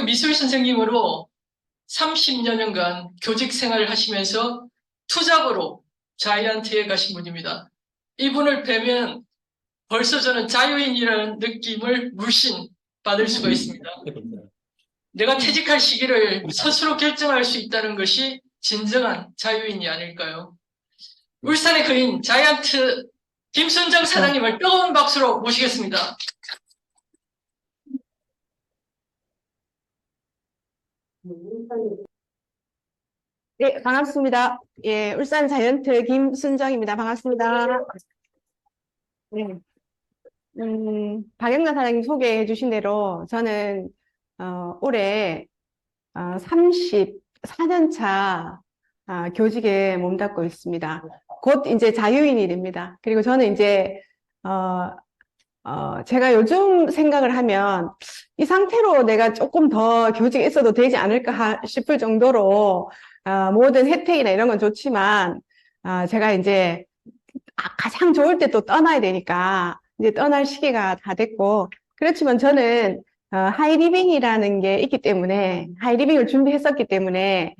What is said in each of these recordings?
미술 선생님으로 30여 년간 교직 생활을 하시면서 투잡으로 자이언트에 가신 분입니다. 이분을 뵈면 벌써 저는 자유인이라는 느낌을 물씬 받을 수가 있습니다. 내가 퇴직할 시기를 스스로 결정할 수 있다는 것이 진정한 자유인이 아닐까요? 울산의 거인 자이언트 김순정 사장님을 뜨거운 박수로 모시겠습니다. 네, 반갑습니다. 예, 울산 자이언트 김순정입니다. 반갑습니다. 네. 박영란 사장님 소개해 주신 대로 저는 올해 34년 차 교직에 몸담고 있습니다. 곧 이제 자유인이 됩니다. 그리고 저는 이제 제가 요즘 생각을 하면 이 상태로 내가 조금 더 교직에 있어도 되지 않을까 싶을 정도로 모든 혜택이나 이런 건 좋지만 제가 이제 가장 좋을 때 또 떠나야 되니까 이제 떠날 시기가 다 됐고, 그렇지만 저는 하이리빙이라는 게 있기 때문에, 하이리빙을 준비했었기 때문에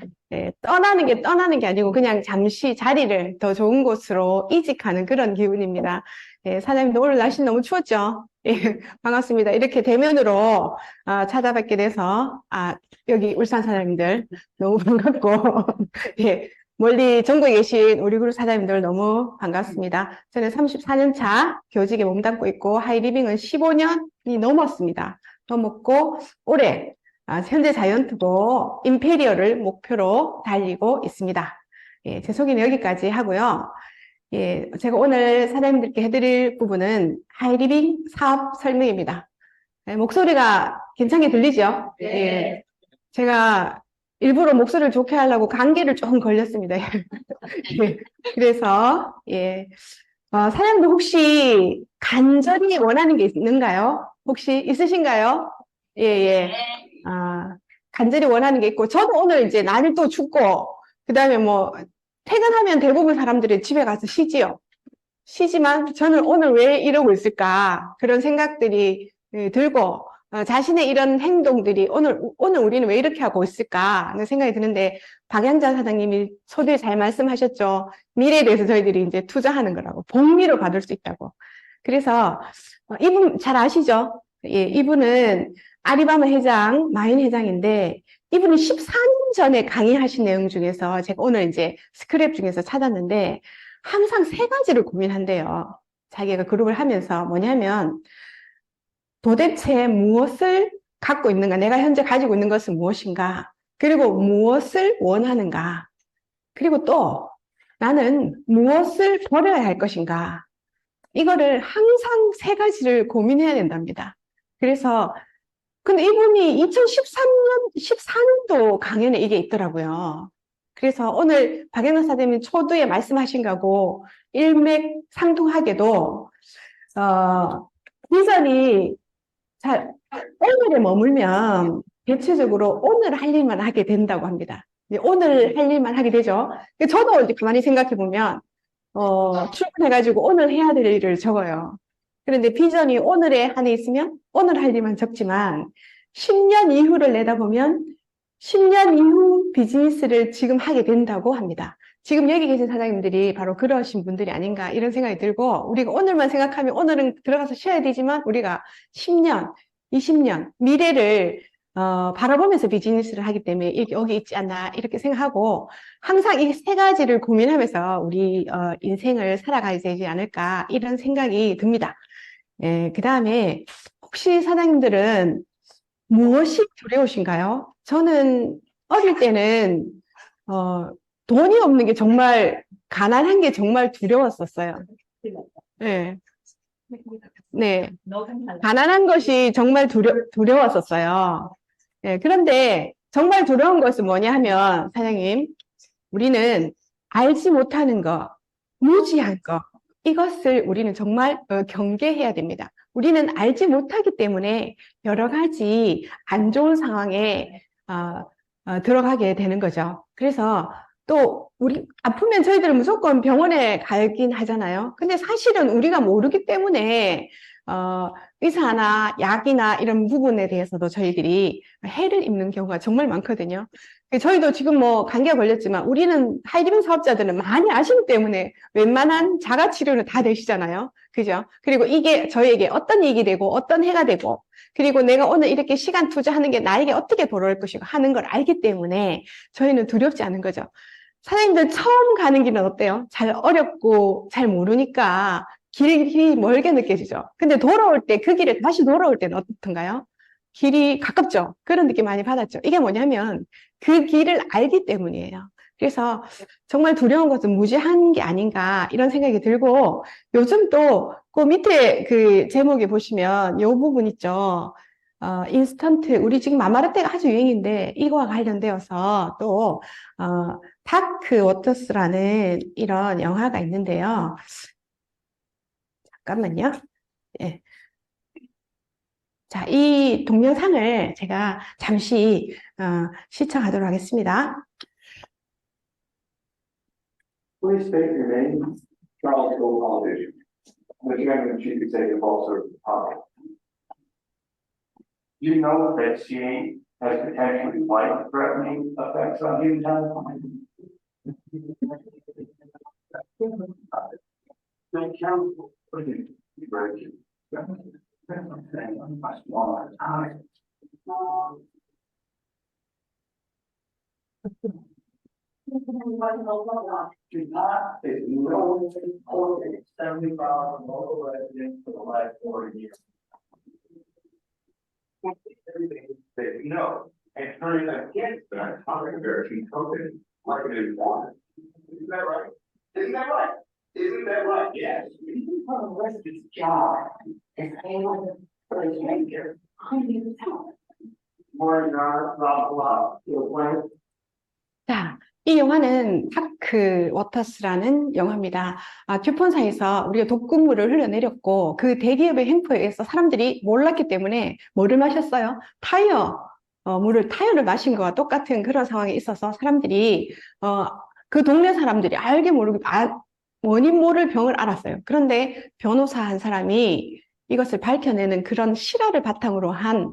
떠나는 게 아니고 그냥 잠시 자리를 더 좋은 곳으로 이직하는 그런 기분입니다. 사장님도 오늘 날씨 너무 추웠죠? 예, 반갑습니다. 이렇게 대면으로 찾아뵙게 돼서 여기 울산 사장님들 너무 반갑고 예, 멀리 전국에 계신 우리 그룹 사장님들 너무 반갑습니다. 저는 34년 차 교직에 몸담고 있고 하이리빙은 15년이 넘었습니다. 넘었고 올해 현재 자이언트고 임페리얼을 목표로 달리고 있습니다. 예, 제 소개는 여기까지 하고요. 예, 제가 오늘 사장님들께 해드릴 부분은 하이리빙 사업 설명입니다. 예, 목소리가 괜찮게 들리죠? 네. 예, 제가 일부러 목소리를 좋게 하려고 감기를 조금 걸렸습니다. 예, 그래서 예, 사장님들 혹시 간절히 원하는 게 있는가요? 혹시 있으신가요? 예, 예. 간절히 원하는 게 있고, 저도 오늘 이제 날이 또 춥고, 그 다음에 뭐, 퇴근하면 대부분 사람들이 집에 가서 쉬지요. 쉬지만 저는 오늘 왜 이러고 있을까? 그런 생각들이 들고, 자신의 이런 행동들이 오늘 우리는 왜 이렇게 하고 있을까? 하는 생각이 드는데, 박양자 사장님이 소두에 잘 말씀하셨죠. 미래에 대해서 저희들이 이제 투자하는 거라고. 복리를 받을 수 있다고. 그래서, 이분 잘 아시죠? 예, 이분은 아리바마 회장, 마인 회장인데, 이분이 14년 전에 강의하신 내용 중에서 제가 오늘 이제 스크랩 중에서 찾았는데, 항상 세 가지를 고민한대요. 자기가 그룹을 하면서 뭐냐면, 도대체 무엇을 갖고 있는가? 내가 현재 가지고 있는 것은 무엇인가? 그리고 무엇을 원하는가? 그리고 또 나는 무엇을 버려야 할 것인가? 이거를 항상 세 가지를 고민해야 된답니다. 그래서 근데 이분이 14년도 강연에 이게 있더라고요. 그래서 오늘 박영란 사장님이 초두에 말씀하신 거하고 일맥상통하게도 비전이 잘 오늘에 머물면 대체적으로 오늘 할 일만 하게 된다고 합니다. 오늘 할 일만 하게 되죠. 저도 이제 가만히 생각해 보면 출근해가지고 오늘 해야 될 일을 적어요. 그런데 비전이 오늘에 한해 있으면 오늘 할 일만 적지만 10년 이후를 내다보면 10년 이후 비즈니스를 지금 하게 된다고 합니다. 지금 여기 계신 사장님들이 바로 그러신 분들이 아닌가 이런 생각이 들고, 우리가 오늘만 생각하면 오늘은 들어가서 쉬어야 되지만 우리가 10년, 20년 미래를 바라보면서 비즈니스를 하기 때문에 여기 있지 않나 이렇게 생각하고, 항상 이 세 가지를 고민하면서 우리 인생을 살아가야 되지 않을까 이런 생각이 듭니다. 예, 그 다음에 혹시 사장님들은 무엇이 두려우신가요? 저는 어릴 때는 돈이 없는 게 정말, 가난한 게 정말 두려웠었어요. 네. 네. 가난한 것이 정말 두려웠었어요. 네, 그런데 정말 두려운 것은 뭐냐 하면, 사장님, 우리는 알지 못하는 거, 무지한 거, 이것을 우리는 정말 경계해야 됩니다. 우리는 알지 못하기 때문에 여러 가지 안 좋은 상황에 들어가게 되는 거죠. 그래서 또 우리 아프면 저희들은 무조건 병원에 가긴 하잖아요. 근데 사실은 우리가 모르기 때문에 의사나 약이나 이런 부분에 대해서도 저희들이 해를 입는 경우가 정말 많거든요. 저희도 지금 뭐 감기가 걸렸지만 우리는 하이리빙 사업자들은 많이 아시기 때문에 웬만한 자가 치료는 다 되시잖아요. 그죠? 그리고 이게 저희에게 어떤 이익이 되고 어떤 해가 되고 그리고 내가 오늘 이렇게 시간 투자하는 게 나에게 어떻게 돌아올 것이고 하는 걸 알기 때문에 저희는 두렵지 않은 거죠. 사장님들 처음 가는 길은 어때요? 잘 어렵고 잘 모르니까 길이 멀게 느껴지죠. 근데 돌아올 때, 그 길에 다시 돌아올 때는 어떻던가요? 길이 가깝죠. 그런 느낌 많이 받았죠. 이게 뭐냐면 그 길을 알기 때문이에요. 그래서 정말 두려운 것은 무지한 게 아닌가 이런 생각이 들고 요즘 또 그 밑에 그 제목에 보시면 요 부분 있죠. 인스턴트 우리 지금 마마라떼가 아주 유행인데 이거와 관련되어서 또 다크 워터스라는 이런 영화가 있는데요. 잠깐만요. 예. 자, 이 동영상을 제가 잠시 시청하도록 하겠습니다. Please state your name, Charles Cole College, the chairman and chief executive officer of the company. Do you know that CA has potentially life-threatening effects on human health? Thank you. Very good. Do not, if you know, 70,000 local residents for the last 40 years. Everything that you know, and turning against that, American COVID, marketed one. Isn't that right? Isn't that right? Isn't that right? Yes. Part of the resident's job is able to make your hundreds of More not, blah, blah, blah. 자, 이 영화는 다크 워터스라는 영화입니다. 듀폰사에서 우리가 독극물을 흘려내렸고 그 대기업의 횡포에 의해서 사람들이 몰랐기 때문에 뭐를 마셨어요? 타이어를 마신 거와 똑같은 그런 상황에 있어서 사람들이 그 동네 사람들이 알게 모르게 원인 모를 병을 알았어요. 그런데 변호사 한 사람이 이것을 밝혀내는 그런 실화를 바탕으로 한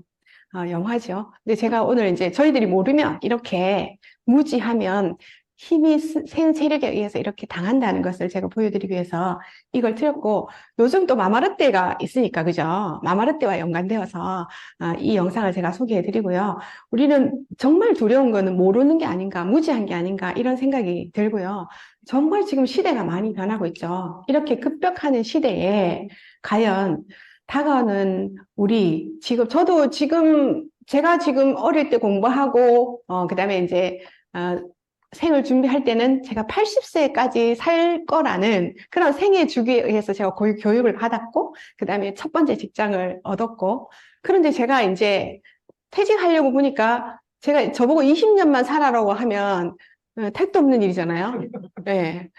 영화죠. 근데 제가 오늘 이제 저희들이 모르면 이렇게 무지하면 힘이 센 세력에 의해서 이렇게 당한다는 것을 제가 보여드리기 위해서 이걸 틀었고 요즘 또 마마르떼가 있으니까 그죠? 마마르떼와 연관되어서 이 영상을 제가 소개해드리고요. 우리는 정말 두려운 거는 모르는 게 아닌가, 무지한 게 아닌가 이런 생각이 들고요. 정말 지금 시대가 많이 변하고 있죠. 이렇게 급격하는 시대에 과연 다가오는 우리 저도 지금 제가 지금 어릴 때 공부하고 그다음에 이제 생을 준비할 때는 제가 80세까지 살 거라는 그런 생애 주기에 의해서 제가 교육을 받았고 그다음에 첫 번째 직장을 얻었고 그런데 제가 이제 퇴직하려고 보니까 제가 저보고 20년만 살아라고 하면 택도 없는 일이잖아요. 네.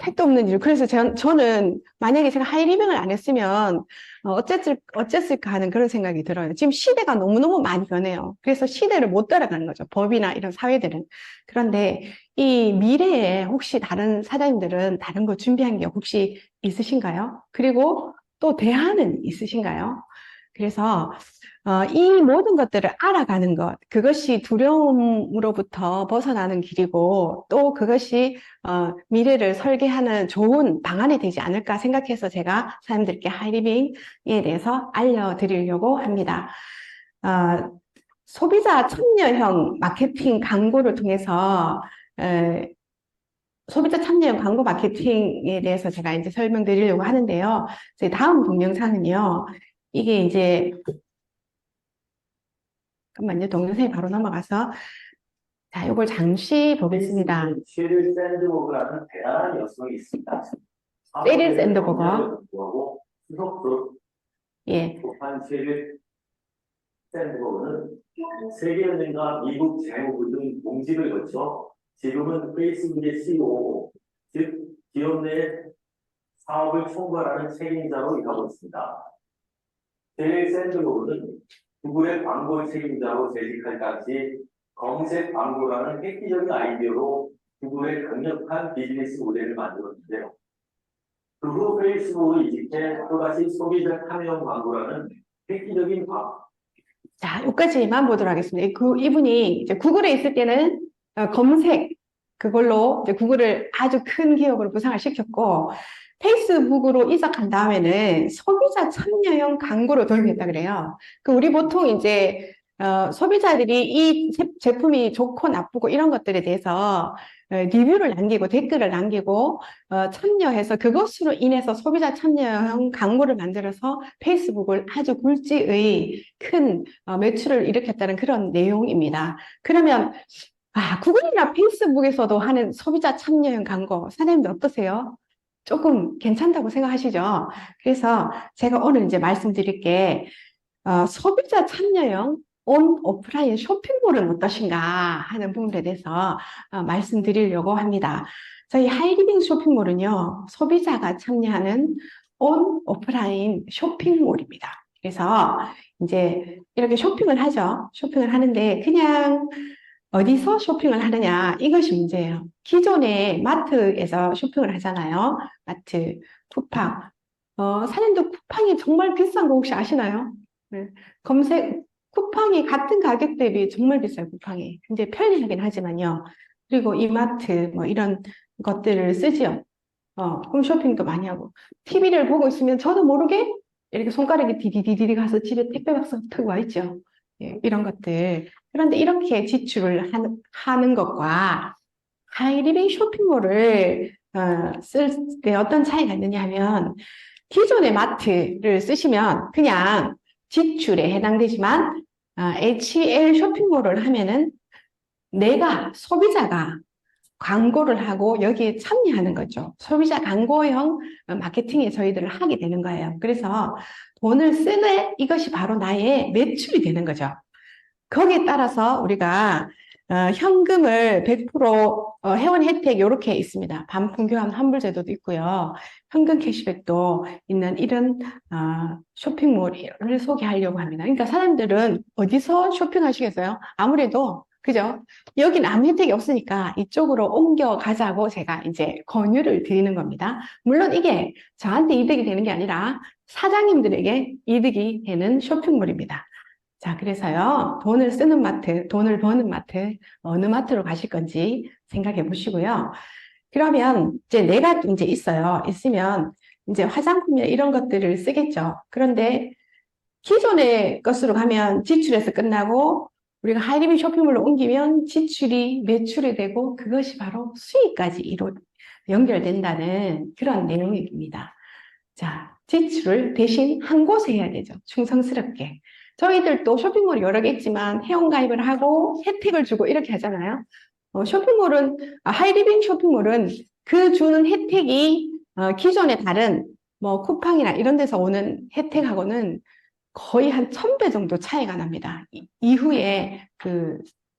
택도 없는 일. 그래서 저는 만약에 제가 하이리빙을 안 했으면 어쨌을까 하는 그런 생각이 들어요. 지금 시대가 너무너무 많이 변해요. 그래서 시대를 못 따라가는 거죠. 법이나 이런 사회들은. 그런데 이 미래에 혹시 다른 사장님들은 다른 거 준비한 게 혹시 있으신가요? 그리고 또 대안은 있으신가요? 그래서 이 모든 것들을 알아가는 것, 그것이 두려움으로부터 벗어나는 길이고 또 그것이 미래를 설계하는 좋은 방안이 되지 않을까 생각해서 제가 사람들께 하이리빙에 대해서 알려드리려고 합니다. 소비자 참여형 마케팅 광고를 통해서 소비자 참여형 광고 마케팅에 대해서 제가 이제 설명드리려고 하는데요. 다음 동영상은요. 이게 이제 잠깐만요. 동영상이 바로 넘어가서 자, 이걸 잠시 보겠습니다. 쉐릴 샌드버그라는 대단한 여성이 있습니다. 쉐릴 샌드버거. 수석도 예. 한 쉐릴 샌드버그는 세계은행과 미국 재무부 등 공직을 거쳐 지금은 페이스북의 CEO, 즉 기업 내 사업을 총괄하는 책임자로 일하고 있습니다. 쉐릴 샌드버그는 구글의 광고 책임자로 재직할 당시 검색 광고라는 획기적인 아이디어로 구글의 강력한 비즈니스 모델을 만들었는데요. 그 후 페이스북이 이제 또다시 소비자 참여 광고라는 획기적인 자, 여기까지만 보도록 하겠습니다. 이분이 이제 구글에 있을 때는 검색, 그걸로 이제 구글을 아주 큰 기업으로 부상을 시켰고, 페이스북으로 이적한 다음에는 소비자 참여형 광고로 도입했다 그래요. 우리 보통 이제, 소비자들이 이 제품이 좋고 나쁘고 이런 것들에 대해서 리뷰를 남기고 댓글을 남기고 참여해서 그것으로 인해서 소비자 참여형 광고를 만들어서 페이스북을 아주 굴지의 큰 매출을 일으켰다는 그런 내용입니다. 그러면 구글이나 페이스북에서도 하는 소비자 참여형 광고 사장님들 어떠세요? 조금 괜찮다고 생각하시죠? 그래서 제가 오늘 이제 말씀드릴 게 소비자 참여형 온 오프라인 쇼핑몰은 어떠신가 하는 부분에 대해서 말씀드리려고 합니다. 저희 하이리빙 쇼핑몰은요, 소비자가 참여하는 온 오프라인 쇼핑몰입니다. 그래서 이제 이렇게 쇼핑을 하죠. 쇼핑을 하는데 그냥 어디서 쇼핑을 하느냐, 이것이 문제예요. 기존에 마트에서 쇼핑을 하잖아요. 마트, 쿠팡. 사장님도 쿠팡이 정말 비싼 거 혹시 아시나요? 네. 쿠팡이 같은 가격 대비 정말 비싸요, 쿠팡이. 근데 편리하긴 하지만요. 그리고 이마트, 뭐 이런 것들을 쓰지요. 홈쇼핑도 많이 하고. TV를 보고 있으면 저도 모르게 이렇게 손가락이 디디디디 가서 집에 택배 박스 들고 와 있죠. 예, 이런 것들. 그런데 이렇게 지출을 하는 것과 하이리빙 쇼핑몰을 쓸 때 어떤 차이가 있느냐 하면, 기존의 마트를 쓰시면 그냥 지출에 해당되지만 HL 쇼핑몰을 하면은 내가 소비자가 광고를 하고 여기에 참여하는 거죠. 소비자 광고형 마케팅에 저희들을 하게 되는 거예요. 그래서 돈을 쓰는 이것이 바로 나의 매출이 되는 거죠. 거기에 따라서 우리가 현금을 100% 회원 혜택 이렇게 있습니다. 반품 교환 환불 제도도 있고요. 현금 캐시백도 있는 이런 쇼핑몰을 소개하려고 합니다. 그러니까 사람들은 어디서 쇼핑하시겠어요? 아무래도 그죠? 여긴 아무 혜택이 없으니까 이쪽으로 옮겨 가자고 제가 이제 권유를 드리는 겁니다. 물론 이게 저한테 이득이 되는 게 아니라 사장님들에게 이득이 되는 쇼핑몰입니다. 자, 그래서요, 돈을 쓰는 마트, 돈을 버는 마트, 어느 마트로 가실 건지 생각해 보시고요. 그러면 이제 내가 이제 있으면 이제 화장품이나 이런 것들을 쓰겠죠. 그런데 기존의 것으로 가면 지출에서 끝나고 우리가 하이리빙 쇼핑몰로 옮기면 지출이 매출이 되고 그것이 바로 수익까지 연결된다는 그런 내용입니다. 자, 지출을 대신 한 곳에 해야 되죠. 충성스럽게. 저희들도 쇼핑몰이 여러 개 있지만 회원가입을 하고 혜택을 주고 이렇게 하잖아요. 하이리빙 쇼핑몰은 그 주는 혜택이 기존의 다른 뭐 쿠팡이나 이런 데서 오는 혜택하고는 거의 한 1000배 정도 차이가 납니다. 이후에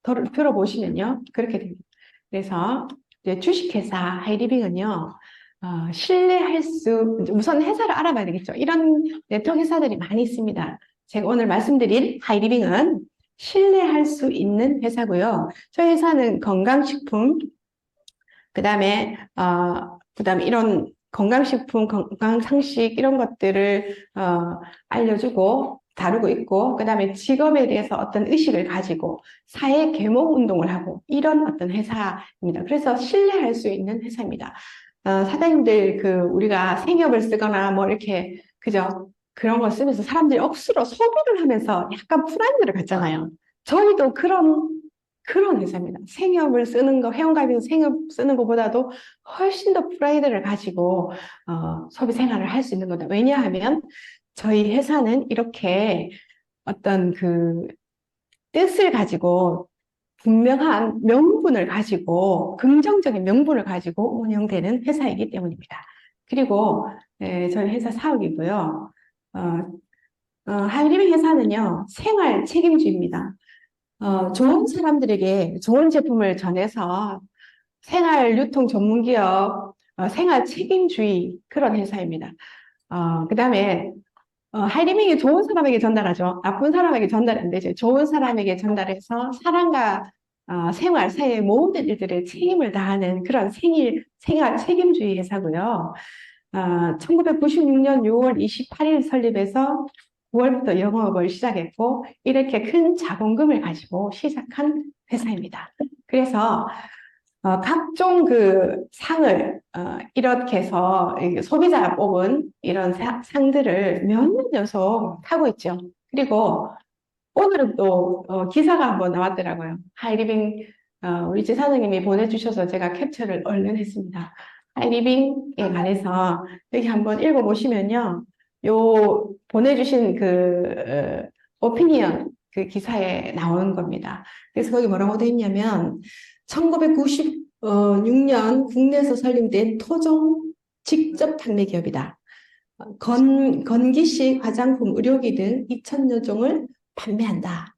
들어보시면요. 그렇게 됩니다. 그래서 이제 주식회사 하이리빙은요. 우선 회사를 알아봐야 되겠죠. 이런 네트워크 회사들이 많이 있습니다. 제가 오늘 말씀드린 하이리빙은 신뢰할 수 있는 회사고요. 저희 회사는 건강식품, 그다음에 이런 건강식품, 건강상식 이런 것들을 알려주고 다루고 있고, 그다음에 직업에 대해서 어떤 의식을 가지고 사회 계몽 운동을 하고 이런 어떤 회사입니다. 그래서 신뢰할 수 있는 회사입니다. 사장님들 우리가 생협을 쓰거나 뭐 이렇게 그죠? 그런 거 쓰면서 사람들이 억수로 소비를 하면서 약간 프라이드를 갖잖아요. 저희도 그런 회사입니다. 생협을 쓰는 거, 회원가입에서 생협 쓰는 것보다도 훨씬 더 프라이드를 가지고 소비 생활을 할 수 있는 거다. 왜냐하면 저희 회사는 이렇게 어떤 뜻을 가지고 분명한 명분을 가지고 긍정적인 명분을 가지고 운영되는 회사이기 때문입니다. 그리고 저희 회사 사업이고요. 하이리빙 회사는요, 생활 책임주의입니다. 좋은 사람들에게 좋은 제품을 전해서 생활 유통 전문 기업, 생활 책임주의 그런 회사입니다. 그다음에 하이리빙이 좋은 사람에게 전달하죠. 나쁜 사람에게 전달이 안 되죠. 좋은 사람에게 전달해서 사람과 생활, 사회의 모든 일들에 책임을 다하는 그런 생활 책임주의 회사고요. 1996년 6월 28일 설립해서 9월부터 영업을 시작했고, 이렇게 큰 자본금을 가지고 시작한 회사입니다. 그래서 각종 그 상을 이렇게 해서 소비자가 뽑은 이런 상들을 몇 년 연속 타고 있죠. 그리고 오늘은 또 기사가 한번 나왔더라고요. 하이리빙 우리 지사장님이 보내주셔서 제가 캡처를 얼른 했습니다. 하이리빙에 관해서 여기 한번 읽어보시면요. 요 보내주신 그 오피니언 그 기사에 나오는 겁니다. 그래서 거기 뭐라고 돼 있냐면 1996년 국내에서 설립된 토종 직접 판매 기업이다. 건기식 화장품, 의료기 등 2,000여 종을 판매한다.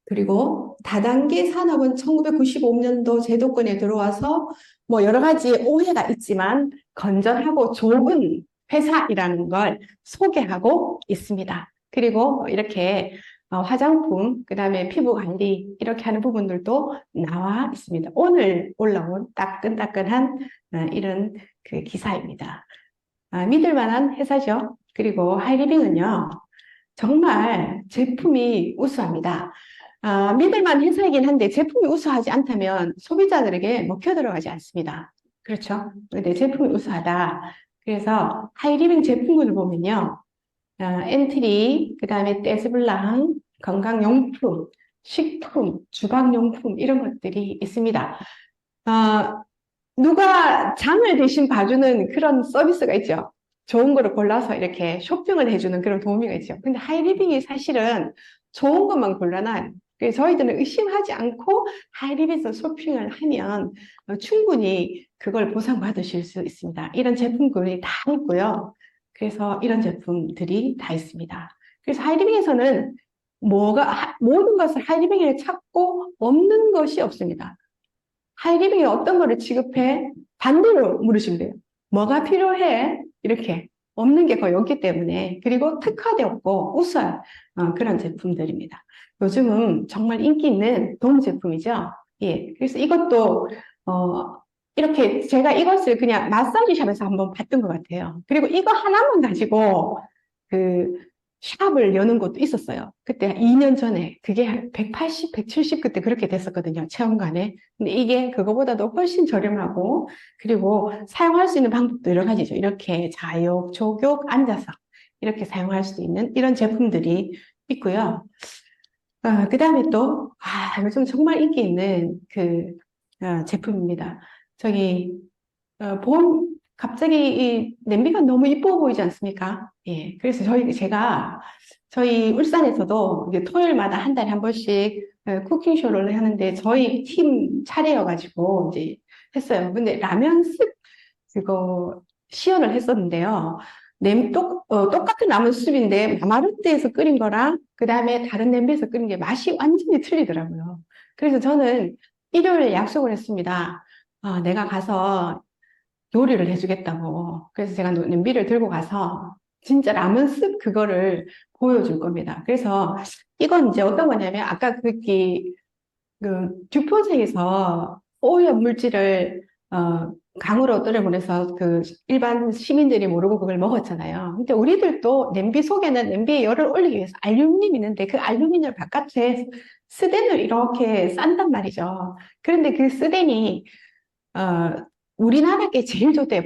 그리고 다단계 산업은 1995년도 제도권에 들어와서 뭐 여러 가지 오해가 있지만 건전하고 좋은 회사이라는 걸 소개하고 있습니다. 그리고 이렇게 화장품, 그 다음에 피부 관리 이렇게 하는 부분들도 나와 있습니다. 오늘 올라온 따끈따끈한 이런 그 기사입니다. 믿을 만한 회사죠. 그리고 하이리빙은요, 정말 제품이 우수합니다. 믿을 만한 회사이긴 한데 제품이 우수하지 않다면 소비자들에게 먹혀 들어가지 않습니다. 그렇죠? 근데 제품이 우수하다. 그래서 하이리빙 제품군을 보면요, 엔트리, 그 다음에 떼즈블랑, 건강용품, 식품, 주방용품 이런 것들이 있습니다. 누가 장을 대신 봐주는 그런 서비스가 있죠. 좋은 거를 골라서 이렇게 쇼핑을 해주는 그런 도우미가 있죠. 근데 하이리빙이 사실은 좋은 것만 골라놔요. 그래서 저희들은 의심하지 않고 하이리빙에서 쇼핑을 하면 충분히 그걸 보상받으실 수 있습니다. 이런 제품군이 다 있고요. 그래서 이런 제품들이 다 있습니다. 그래서 하이리빙에서는 모든 것을 하이리빙에 찾고 없는 것이 없습니다. 하이리빙이 어떤 거를 취급해? 반대로 물으시면 돼요. 뭐가 필요해? 이렇게 없는 게 거의 없기 때문에, 그리고 특화되었고 우수한 그런 제품들입니다. 요즘은 정말 인기 있는 도움 제품이죠. 예. 그래서 이것도 이렇게 제가 이것을 그냥 마사지샵에서 한번 봤던 것 같아요. 그리고 이거 하나만 가지고 그 샵을 여는 곳도 있었어요. 그때 2년 전에 그게 한 180, 170 그때 그렇게 됐었거든요. 체험관에. 근데 이게 그거보다도 훨씬 저렴하고, 그리고 사용할 수 있는 방법도 여러 가지죠. 이렇게 좌욕, 조욕, 앉아서 이렇게 사용할 수 있는 이런 제품들이 있고요. 그 다음에 또, 요즘 정말 인기 있는 그 제품입니다. 저기, 갑자기 이 냄비가 너무 이뻐 보이지 않습니까? 예. 그래서 저희 울산에서도 이제 토요일마다 한 달에 한 번씩 쿠킹쇼를 하는데 저희 팀 차례여가지고 이제 했어요. 근데 라면 습 그거 시연을 했었는데요. 똑같은 라면 습인데 마마르트에서 끓인 거랑 그 다음에 다른 냄비에서 끓인 게 맛이 완전히 틀리더라고요. 그래서 저는 일요일에 약속을 했습니다. 내가 가서 요리를 해주겠다고. 그래서 제가 냄비를 들고 가서 진짜 라면 습 그거를 보여줄 겁니다. 그래서 이건 이제 어떤 거냐면 아까 듀폰생에서 오염 물질을 강으로 떨어보내서 그 일반 시민들이 모르고 그걸 먹었잖아요. 근데 우리들도 냄비 속에는 냄비에 열을 올리기 위해서 알루미늄이 있는데 그 알루미늄을 바깥에 스덴을 이렇게 싼단 말이죠. 그런데 그 스덴이 우리나라께 제일 좋대요.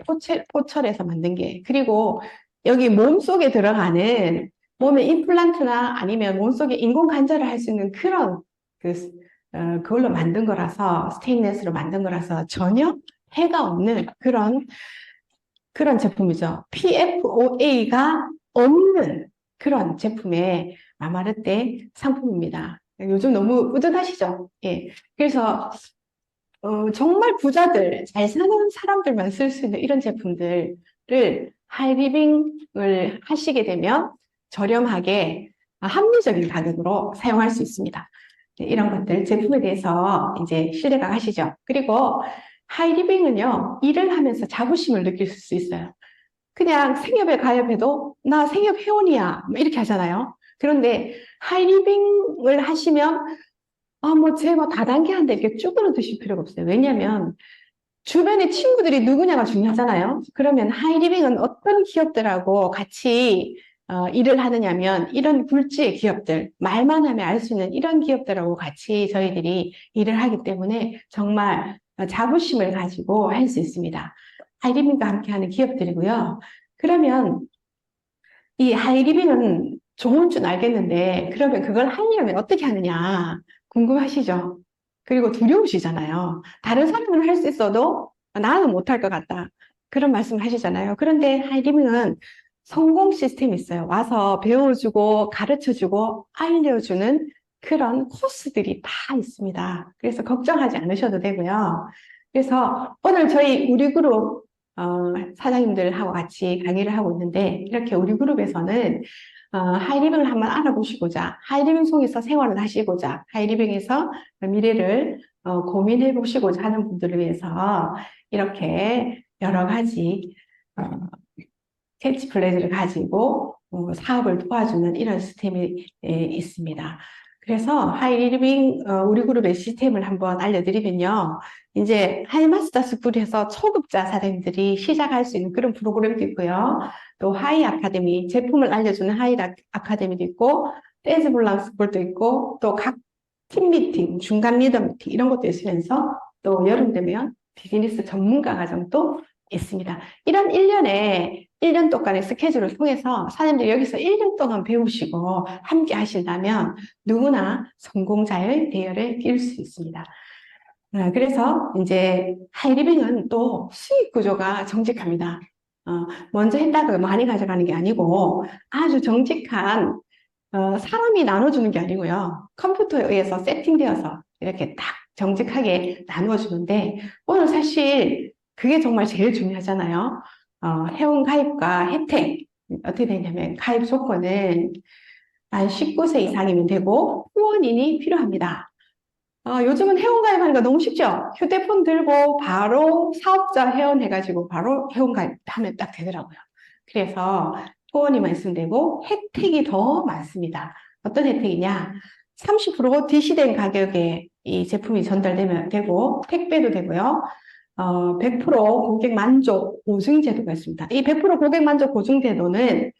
포철에서 만든 게. 그리고 여기 몸속에 들어가는 몸에 임플란트나 아니면 몸속에 인공 관절을 할 수 있는 그런 그걸로 만든 거라서, 스테인레스로 만든 거라서 전혀 해가 없는 그런 제품이죠. PFOA가 없는 그런 제품의 마마르테 상품입니다. 요즘 너무 뿌듯하시죠? 예. 그래서 정말 부자들, 잘 사는 사람들만 쓸 수 있는 이런 제품들을 하이리빙을 하시게 되면 저렴하게 합리적인 가격으로 사용할 수 있습니다. 이런 것들, 제품에 대해서 이제 신뢰가 가시죠. 그리고 하이리빙은요, 일을 하면서 자부심을 느낄 수 있어요. 그냥 생협에 가입해도 나 생협 회원이야 뭐 이렇게 하잖아요. 그런데 하이리빙을 하시면 뭐 다단계한데 이렇게 쭈그러 드실 필요가 없어요. 왜냐면 주변의 친구들이 누구냐가 중요하잖아요. 그러면 하이리빙은 어떤 기업들하고 같이 일을 하느냐면 이런 굴지의 기업들, 말만 하면 알 수 있는 이런 기업들하고 같이 저희들이 일을 하기 때문에 정말 자부심을 가지고 할 수 있습니다. 하이리빙과 함께하는 기업들이고요. 그러면 이 하이리빙은 좋은 줄 알겠는데 그러면 그걸 하려면 어떻게 하느냐 궁금하시죠? 그리고 두려우시잖아요. 다른 사람은 할 수 있어도 나는 못할 것 같다. 그런 말씀 하시잖아요. 그런데 하이리빙은 성공 시스템이 있어요. 와서 배워주고 가르쳐주고 알려주는 그런 코스들이 다 있습니다. 그래서 걱정하지 않으셔도 되고요. 그래서 오늘 저희 우리 그룹 사장님들하고 같이 강의를 하고 있는데 이렇게 우리 그룹에서는 하이리빙을 한번 알아보시고자 하이리빙 속에서 생활을 하시고자 하이리빙에서 미래를 고민해 보시고자 하는 분들을 위해서 이렇게 여러 가지 캐치플레이즈를 가지고 사업을 도와주는 이런 시스템이 있습니다. 그래서 하이리빙 우리 그룹의 시스템을 한번 알려드리면요. 이제 하이마스터 스쿨에서 초급자 사장님들이 시작할 수 있는 그런 프로그램도 있고요. 또 하이 아카데미, 제품을 알려주는 하이 아카데미도 있고, 댄스 블랑 스쿨도 있고, 또 각 팀 미팅, 중간 리더 미팅 이런 것도 있으면서 또 여름 되면 비즈니스 전문가 과정도 있습니다. 이런 1년 동안의 스케줄을 통해서 사장님들이 여기서 1년 동안 배우시고 함께 하신다면 누구나 성공자의 대열에 낄 수 있습니다. 그래서 이제 하이리빙은 또 수익 구조가 정직합니다. 먼저 했다가 많이 가져가는 게 아니고 아주 정직한 사람이 나눠주는 게 아니고요. 컴퓨터에 의해서 세팅되어서 이렇게 딱 정직하게 나누어주는데 오늘 사실 그게 정말 제일 중요하잖아요. 회원 가입과 혜택 어떻게 되냐면 가입 조건은 만 19세 이상이면 되고 후원인이 필요합니다. 요즘은 회원 가입하는 거 너무 쉽죠? 휴대폰 들고 바로 사업자 회원 해가지고 바로 회원 가입하면 딱 되더라고요. 그래서 후원이만 있으면 되고 혜택이 더 많습니다. 어떤 혜택이냐? 30% DC된 가격에 이 제품이 전달되면 되고 택배도 되고요. 100% 고객 만족 보증 제도가 있습니다. 이 100% 고객 만족 보증 제도는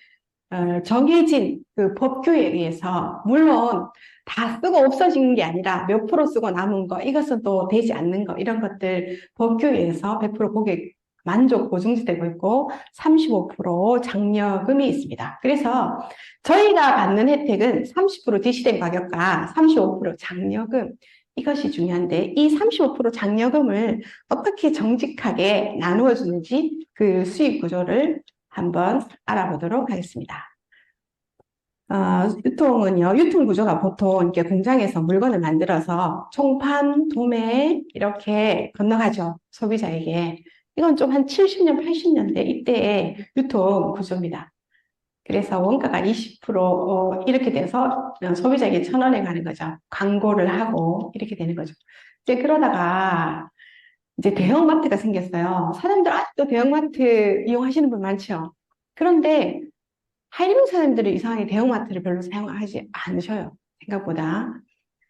정해진 그 법규에 의해서 물론 다 쓰고 없어지는 게 아니라 몇 프로 쓰고 남은 거 이것은 또 되지 않는 거 이런 것들 법규에 의해서 100% 고객 만족 보증되고 있고 35% 장려금이 있습니다. 그래서 저희가 받는 혜택은 30% DC된 가격과 35% 장려금 이것이 중요한데 이 35% 장려금을 어떻게 정직하게 나누어 주는지 그 수익 구조를 한번 알아보도록 하겠습니다. 유통은요, 유통 구조가 보통 이렇게 공장에서 물건을 만들어서 총판, 도매 이렇게 건너가죠. 소비자에게. 이건 좀 한 70년, 80년대 이때의 유통 구조입니다. 그래서 원가가 20% 이렇게 돼서 소비자에게 1,000원에 가는 거죠. 광고를 하고 이렇게 되는 거죠. 이제 그러다가 이제 대형마트가 생겼어요. 사람들 아직도 대형마트 이용하시는 분 많죠. 그런데 하이리빙 사람들이 이상하게 대형마트를 별로 사용하지 않으셔요. 생각보다.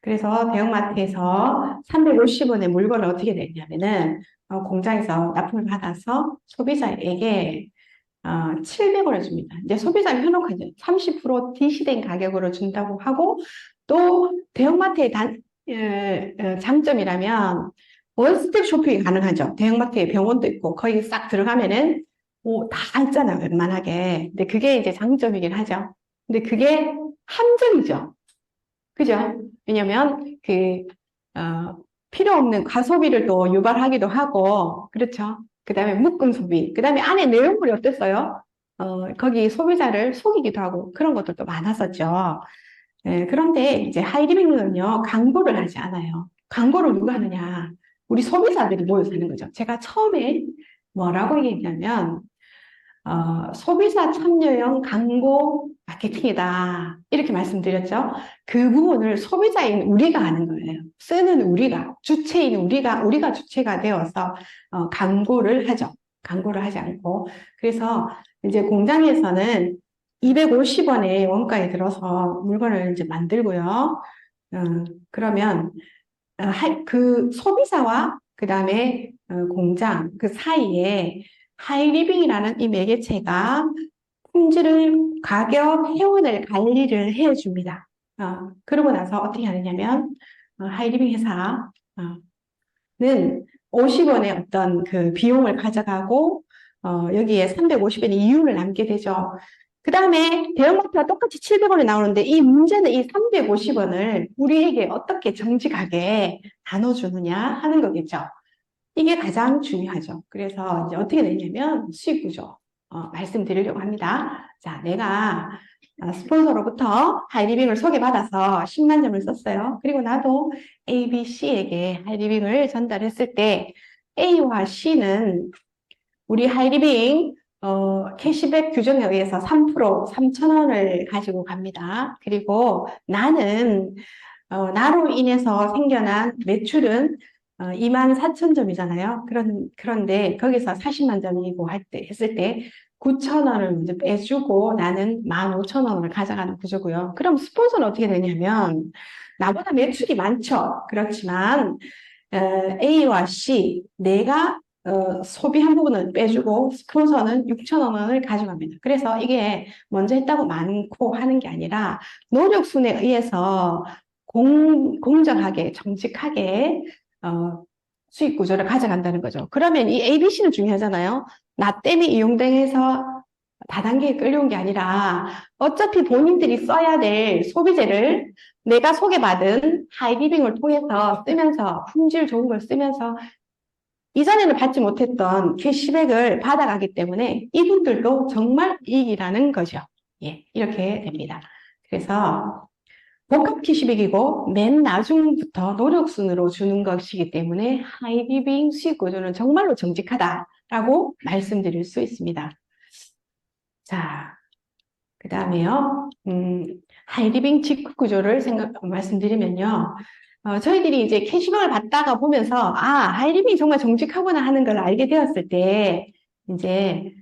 그래서 대형마트에서 350원의 물건을 어떻게 냈냐면은 공장에서 납품을 받아서 소비자에게 700원을 줍니다. 이제 소비자는 현혹하죠. 30% DC된 가격으로 준다고 하고 또 대형마트의 장점이라면 원스텝 쇼핑이 가능하죠. 대형마트에 병원도 있고 거기 싹 들어가면은 다 있잖아요. 웬만하게. 근데 그게 이제 장점이긴 하죠. 근데 그게 함정이죠. 그죠? 왜냐면 필요 없는 과소비를 또 유발하기도 하고 그렇죠. 그 다음에 묶음 소비, 그 다음에 안에 내용물이 어땠어요? 거기 소비자를 속이기도 하고 그런 것들도 많았었죠. 그런데 이제 하이리빙은요, 광고를 하지 않아요. 광고를 누가 하느냐? 우리 소비자들이 모여서 하는 거죠. 제가 처음에 뭐라고 얘기했냐면, 소비자 참여형 광고 마케팅이다. 이렇게 말씀드렸죠. 그 부분을 소비자인 우리가 하는 거예요. 쓰는 우리가, 주체인 우리가 주체가 되어서 광고를 하죠. 광고를 하지 않고. 그래서 이제 공장에서는 250원의 원가에 들어서 물건을 이제 만들고요. 그러면 그 소비자와 그 다음에 공장, 그 사이에 하이리빙이라는 이 매개체가 품질을, 가격, 회원을 관리를 해줍니다. 그러고 나서 어떻게 하느냐면, 하이리빙 회사는 50원의 어떤 그 비용을 가져가고, 여기에 350원의 이윤을 남게 되죠. 그 다음에 대형마트가 똑같이 700원이 나오는데 이 문제는 이 350원을 우리에게 어떻게 정직하게 나눠주느냐 하는 거겠죠. 이게 가장 중요하죠. 그래서 이제 어떻게 되냐면 수익 구조 말씀드리려고 합니다. 자, 내가 스폰서로부터 하이리빙을 소개받아서 10만 점을 썼어요. 그리고 나도 A, B, C에게 하이리빙을 전달했을 때 A와 C는 우리 하이리빙 캐시백 규정에 의해서 3% 3,000원을 가지고 갑니다. 그리고 나는 나로 인해서 생겨난 매출은 24,000점이잖아요. 그런데 거기서 40만 점이고 했을 때 9,000원을 먼저 빼주고 나는 15,000원을 가져가는 구조고요. 그럼 스폰서는 어떻게 되냐면 나보다 매출이 많죠. 그렇지만 A와 C 내가 소비한 부분을 빼주고 스폰서는 6,000원을 가져갑니다. 그래서 이게 먼저 했다고 많고 하는 게 아니라 노력순에 의해서 공정하게 정직하게 수익 구조를 가져간다는 거죠. 그러면 이 ABC는 중요하잖아요. 나 때문에 이용당해서 다단계에 끌려온 게 아니라 어차피 본인들이 써야 될 소비재를 내가 소개받은 하이리빙을 통해서 쓰면서 품질 좋은 걸 쓰면서 이전에는 받지 못했던 캐시백을 받아가기 때문에 이분들도 정말 이익이라는 거죠. 예, 이렇게 됩니다. 그래서 복합 캐시백이고 맨 나중부터 노력순으로 주는 것이기 때문에 하이리빙 수익 구조는 정말로 정직하다라고 말씀드릴 수 있습니다. 자, 그 다음에요. 하이리빙 직구 구조를 말씀드리면요. 저희들이 이제 캐시백을 받다가 보면서, 하이리빙이 정말 정직하구나 하는 걸 알게 되었을 때, 이제,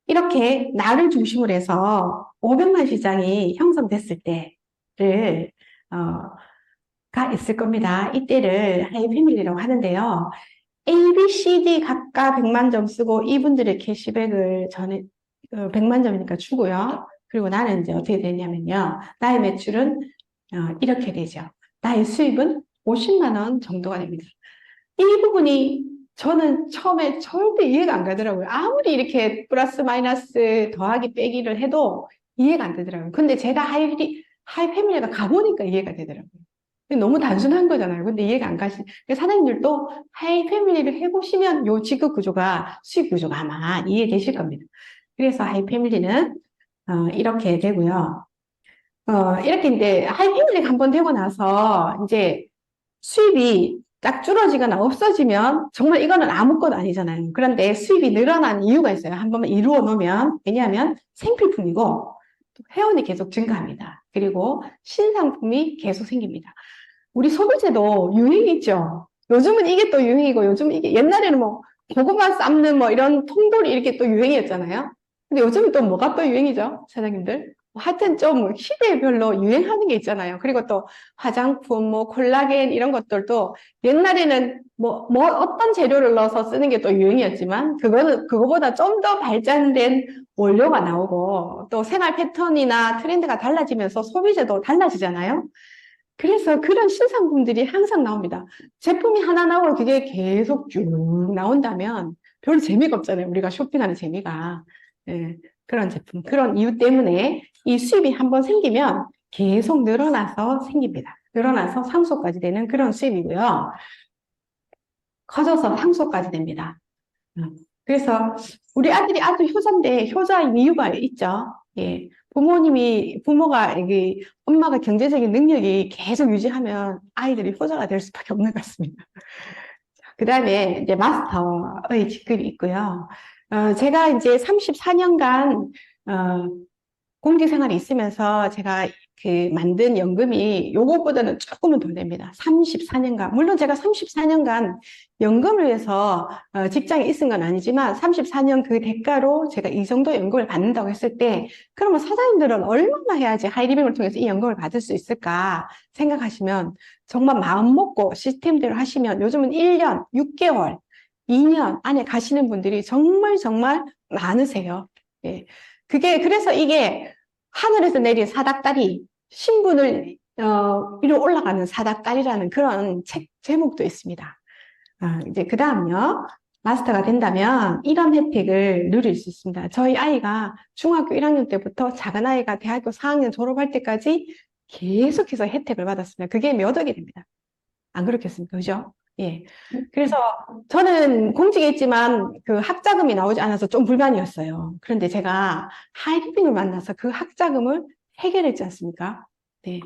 이렇게 나를 중심으로 해서 500만 시장이 형성됐을 때를, 가 있을 겁니다. 이때를 하이패밀리라고 하는데요. A, B, C, D 각각 100만 점 쓰고 이분들의 캐시백을 저는 100만 점이니까 주고요. 그리고 나는 이제 어떻게 되냐면요. 나의 매출은 이렇게 되죠. 나의 수입은 50만 원 정도가 됩니다. 이 부분이 저는 처음에 절대 이해가 안 가더라고요. 아무리 이렇게 플러스 마이너스 더하기 빼기를 해도 이해가 안 되더라고요. 근데 제가 하이패밀리가 가보니까 이해가 되더라고요. 너무 단순한 거잖아요. 근데 이해가 안 가시. 사장님들도 하이패밀리를 해보시면 요 직급 구조가, 수익 구조가 아마 이해되실 겁니다. 그래서 하이패밀리는 이렇게 되고요. 이렇게 이제 하이패밀리가 한번 되고 나서 이제 수입이 딱 줄어지거나 없어지면 정말 이거는 아무것도 아니잖아요. 그런데 수입이 늘어난 이유가 있어요. 한 번만 이루어 놓으면. 왜냐하면 생필품이고 회원이 계속 증가합니다. 그리고 신상품이 계속 생깁니다. 우리 소비재도 유행이 있죠. 요즘은 이게 또 유행이고 요즘 이게 옛날에는 뭐 고구마 삶는 뭐 이런 통돌이 이렇게 또 유행이었잖아요. 근데 요즘은 또 뭐가 또 유행이죠, 사장님들? 하여튼 좀 시대별로 유행하는 게 있잖아요. 그리고 또 화장품, 뭐 콜라겐 이런 것들도 옛날에는 뭐 어떤 재료를 넣어서 쓰는 게 또 유행이었지만 그거보다 좀 더 발전된 원료가 나오고 또 생활 패턴이나 트렌드가 달라지면서 소비재도 달라지잖아요. 그래서 그런 신상품들이 항상 나옵니다. 제품이 하나 나오고 그게 계속 쭉 나온다면 별로 재미가 없잖아요. 우리가 쇼핑하는 재미가. 예, 그런 제품, 그런 이유 때문에 이 수입이 한번 생기면 계속 늘어나서 생깁니다. 늘어나서 상속까지 되는 그런 수입이고요. 커져서 상속까지 됩니다. 그래서 우리 아들이 아주 효자인데 효자인 이유가 있죠. 예. 부모가, 엄마가 경제적인 능력이 계속 유지하면 아이들이 효자가 될 수밖에 없는 것 같습니다. 그 다음에 이제 마스터의 직급이 있고요. 제가 이제 34년간, 공직 생활이 있으면서 제가 그 만든 연금이 요것보다는 조금은 더 됩니다. 34년간. 물론 제가 34년간 연금을 위해서 직장에 있은 건 아니지만 34년 그 대가로 제가 이 정도 연금을 받는다고 했을 때 그러면 사장님들은 얼마나 해야지 하이리빙을 통해서 이 연금을 받을 수 있을까 생각하시면 정말 마음 먹고 시스템대로 하시면 요즘은 1년, 6개월, 2년 안에 가시는 분들이 정말 정말 많으세요. 예. 그래서 이게 하늘에서 내린 사닥다리, 신분을, 위로 올라가는 사닥다리라는 그런 책 제목도 있습니다. 이제 그 다음요. 마스터가 된다면 이런 혜택을 누릴 수 있습니다. 저희 아이가 중학교 1학년 때부터 작은 아이가 대학교 4학년 졸업할 때까지 계속해서 혜택을 받았습니다. 그게 몇 억이 됩니다. 안 그렇겠습니까? 그죠? 예. 그래서 저는 공직에 있지만 그 학자금이 나오지 않아서 좀 불만이었어요. 그런데 제가 하이리빙을 만나서 그 학자금을 해결했지 않습니까? 네.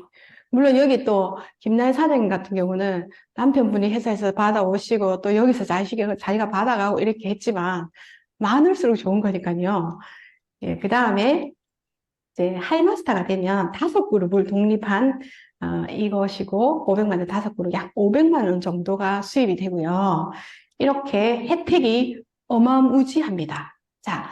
물론 여기 또 김나연 사장님 같은 경우는 남편분이 회사에서 받아오시고 또 여기서 자기가 받아가고 이렇게 했지만 많을수록 좋은 거니까요. 예, 그 다음에 이제 하이마스터가 되면 5그룹을 독립한 이것이고 500만 원 5그룹 약 500만 원 정도가 수입이 되고요. 이렇게 혜택이 어마무지합니다. 자,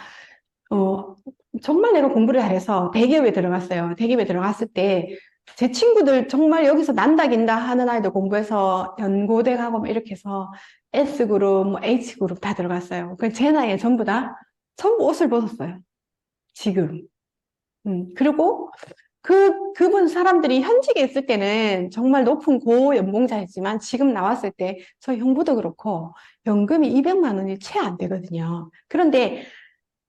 정말 내가 공부를 잘해서 대기업에 들어갔어요. 대기업에 들어갔을 때 제 친구들 정말 여기서 난다 긴다 하는 아이들 공부해서 연고대 가고 뭐 이렇게 해서 S그룹, 뭐 H그룹 다 들어갔어요. 제 나이에 전부 전부 옷을 벗었어요. 지금. 그리고 그분 사람들이 현직에 있을 때는 정말 높은 고연봉자였지만 지금 나왔을 때 저희 형부도 그렇고 연금이 200만 원이 채 안 되거든요. 그런데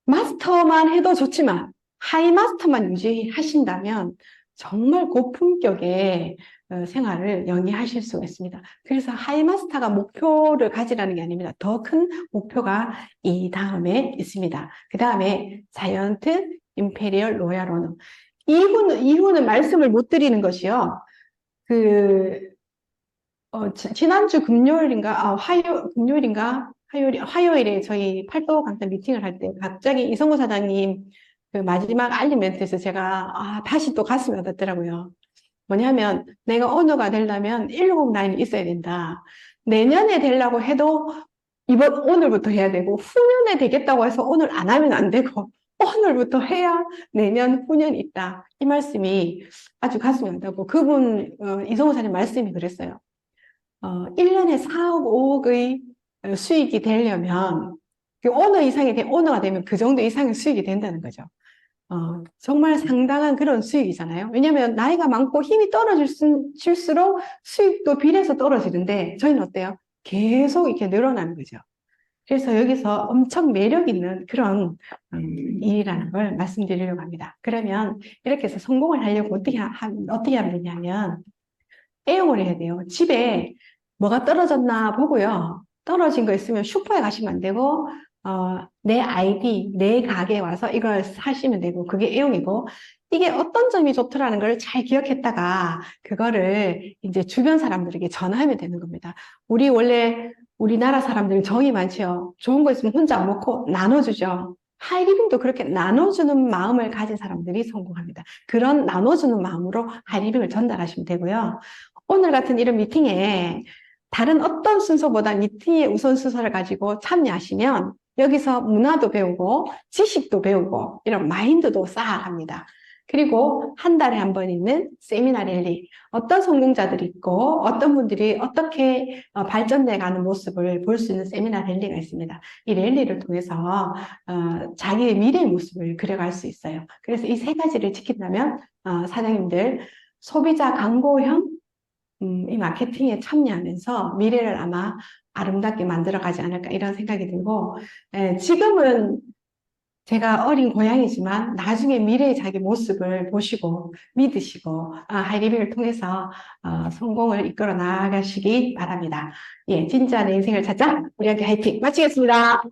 마스터만 해도 좋지만 하이마스터만 유지하신다면 정말 고품격의 생활을 영위하실 수가 있습니다. 그래서 하이마스터가 목표를 가지라는 게 아닙니다. 더 큰 목표가 이 다음에 있습니다. 그 다음에 자이언트 임페리얼 로얄 오너. 이후는 말씀을 못 드리는 것이요. 지난주 화요일에 저희 팔도 강단 미팅을 할 때 갑자기 이성구 사장님 그 마지막 알림 멘트에서 제가 다시 또 가슴이 와닿더라고요. 뭐냐면 내가 오너가 되려면 7라인이 있어야 된다. 내년에 되려고 해도 오늘부터 해야 되고 후년에 되겠다고 해서 오늘 안 하면 안 되고 오늘부터 해야 내년 후년이 있다. 이 말씀이 아주 가슴이 와닿고 이성우 사장님 말씀이 그랬어요. 1년에 4억, 5억의 수익이 되려면 오너가 되면 그 정도 이상의 수익이 된다는 거죠. 정말 상당한 그런 수익이잖아요. 왜냐하면 나이가 많고 힘이 떨어질수록 수익도 비례해서 떨어지는데 저희는 어때요? 계속 이렇게 늘어나는 거죠. 그래서 여기서 엄청 매력 있는 그런 일이라는 걸 말씀드리려고 합니다. 그러면 이렇게 해서 성공을 하려고 어떻게 하면 되냐면 애용을 해야 돼요. 집에 뭐가 떨어졌나 보고요. 떨어진 거 있으면 슈퍼에 가시면 안 되고 내 아이디, 내 가게에 와서 이걸 사시면 되고 그게 애용이고 이게 어떤 점이 좋더라는 걸 잘 기억했다가 그거를 이제 주변 사람들에게 전하면 되는 겁니다. 우리나라 사람들이 정이 많죠. 좋은 거 있으면 혼자 안 먹고 나눠주죠. 하이리빙도 그렇게 나눠주는 마음을 가진 사람들이 성공합니다. 그런 나눠주는 마음으로 하이리빙을 전달하시면 되고요. 오늘 같은 이런 미팅에 다른 어떤 순서보다 미팅의 우선순서를 가지고 참여하시면 여기서 문화도 배우고 지식도 배우고 이런 마인드도 쌓아갑니다. 그리고 한 달에 한 번 있는 세미나 랠리, 어떤 성공자들이 있고 어떤 분들이 어떻게 발전돼가는 모습을 볼 수 있는 세미나 랠리가 있습니다. 이 랠리를 통해서 자기의 미래의 모습을 그려갈 수 있어요. 그래서 이 3가지를 지킨다면 사장님들 소비자 광고형 이 마케팅에 참여하면서 미래를 아마 아름답게 만들어가지 않을까 이런 생각이 들고 지금은 제가 어린 고양이지만 나중에 미래의 자기 모습을 보시고 믿으시고 하이리빙을 통해서 성공을 이끌어 나가시기 바랍니다. 예, 진짜 내 인생을 찾자 우리한테 화이팅 마치겠습니다.